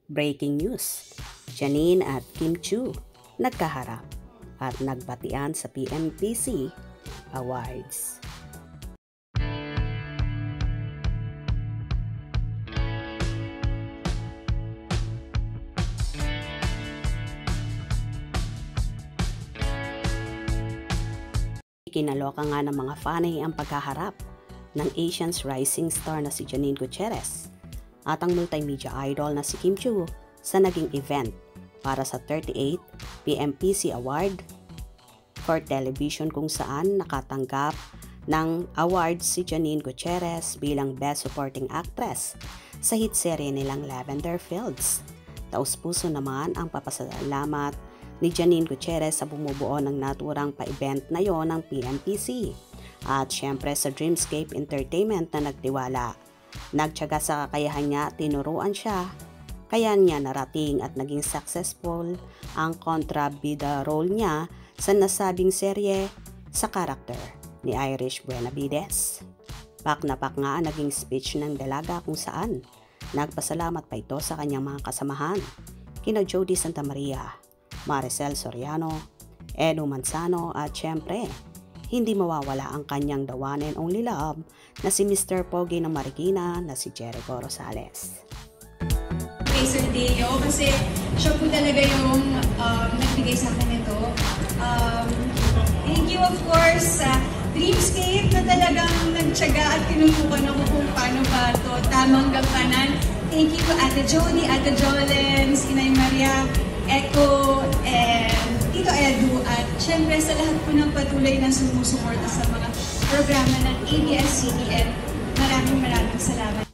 Breaking news, Janine at Kim Chiu nagkaharap at nagbatian sa PMPC Awards. Kinaloka nga ng mga fanay ang pagkaharap ng Asian's rising star na si Janine Gutierrez at ang multimedia idol na si Kim Chiu sa naging event para sa 38th PMPC Award for Television kung saan nakatanggap ng awards si Janine Gutierrez bilang Best Supporting Actress sa hit serye nilang Lavender Fields. Taus-puso naman ang papasalamat ni Janine Gutierrez sa bumubuo ng naturang pa-event na yon ng PMPC at syempre sa Dreamscape Entertainment na nagtiwala. Nagtiyaga sa kakayahan niya, tinuruan siya, kaya niya narating at naging successful ang kontrabida role niya sa nasabing serye sa karakter ni Irish Buenavides. Pak na pak nga ang naging speech ng dalaga kung saan nagpasalamat pa ito sa kanyang mga kasamahan, kina Jody Santa Maria, Maricel Soriano, Edu Manzano at syempre, hindi mawawala ang kanyang the one and only love na si Mr. Pogi ng Marikina na si Jericho Rosales. Kay Sir Deo kasi siya po talaga yung nagbigay sa akin ito. Thank you of course sa Dreamscape na talagang nagtiyaga at kinukuhan ako kung paano ba ito tamang gampanan. Thank you to Ate Jody, Ate Jolens, Inay Maria, Echo, and Tito Edu, at syempre sa lahat po ng patuloy na sumusuporta sa mga programa ng ABS-CBN. Maraming salamat.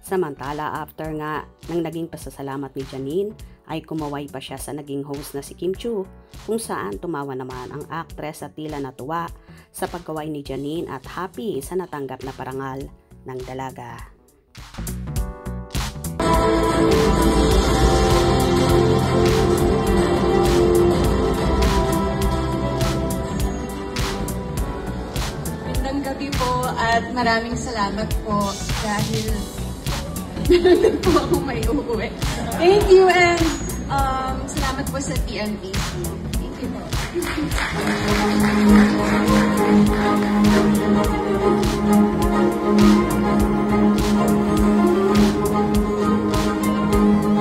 Samantala, after nga ng naging pasasalamat ni Janine, ay kumaway pa siya sa naging host na si Kim Chiu, kung saan tumawa naman ang actress at tila natuwa sa pagkaway ni Janine at happy sa natanggap na parangal ng dalaga. Gabi po at maraming salamat po dahil nandun po ako may uuwi. Thank you and salamat po sa PMPC. Thank you po.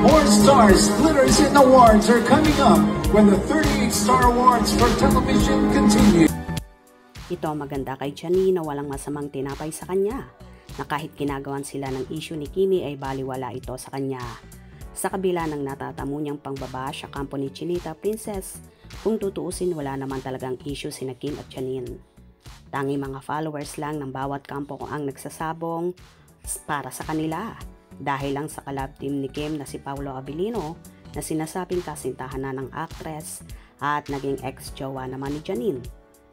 More stars, glitters, and awards are coming up when the 38 Star Awards for Television continue. Ito maganda kay Janine na walang masamang tinapay sa kanya, na kahit ginagawan sila ng issue ni Kimi ay baliwala ito sa kanya. Sa kabila ng natatamo niyang pangbaba sa kampo ni Chinita Princess, kung tutuusin wala naman talagang issue sina Kim at Janine. Tangi mga followers lang ng bawat kampo kung ang nagsasabong para sa kanila, dahil lang sa collab team ni Kim na si Paolo Abilino na sinasabing kasintahan na ng actress at naging ex-jowa naman ni Janine,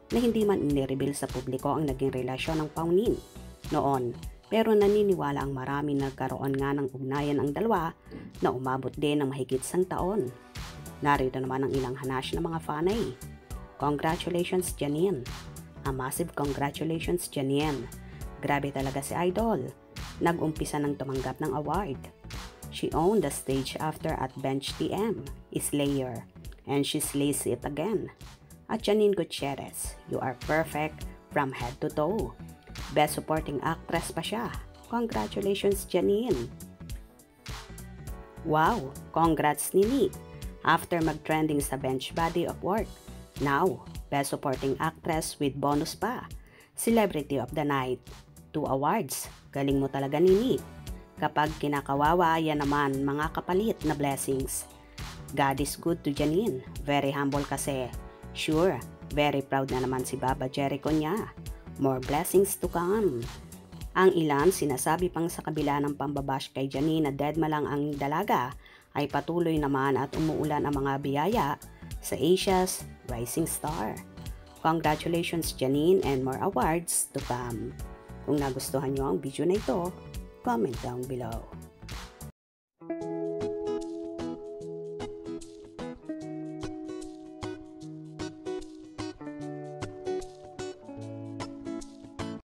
na hindi man inireveal sa publiko ang naging relasyon ng Paunin noon, pero naniniwala ang marami nagkaroon nga ng ugnayan ang dalawa na umabot din ng mahigit 1 taon. Narito naman ang ilang hanash ng mga fanay. Congratulations Janine! A massive congratulations Janine! Grabe talaga si Idol. Nag-umpisa ng tumanggap ng award. She owned the stage after at Bench TM, Slayer, and she slays it again. At Janine Gutierrez, you are perfect from head to toe. Best Supporting Actress pa siya. Congratulations, Janine! Wow! Congrats Nini! After mag-trending sa Bench Body of Work, now, Best Supporting Actress with bonus pa. Celebrity of the Night. 2 awards. Galing mo talaga Nini. Kapag kinakawawa, yan naman mga kapalit na blessings. God is good to Janine. Very humble kasi. Sure, very proud na naman si Baba Jericho niya. More blessings to come. Ang ilan sinasabi pang sa kabila ng pambabash kay Janine na deadma lang ang dalaga, ay patuloy naman at umuulan ang mga biyaya sa Asia's rising star. Congratulations Janine and more awards to come. Kung nagustuhan nyo ang video na ito, comment down below.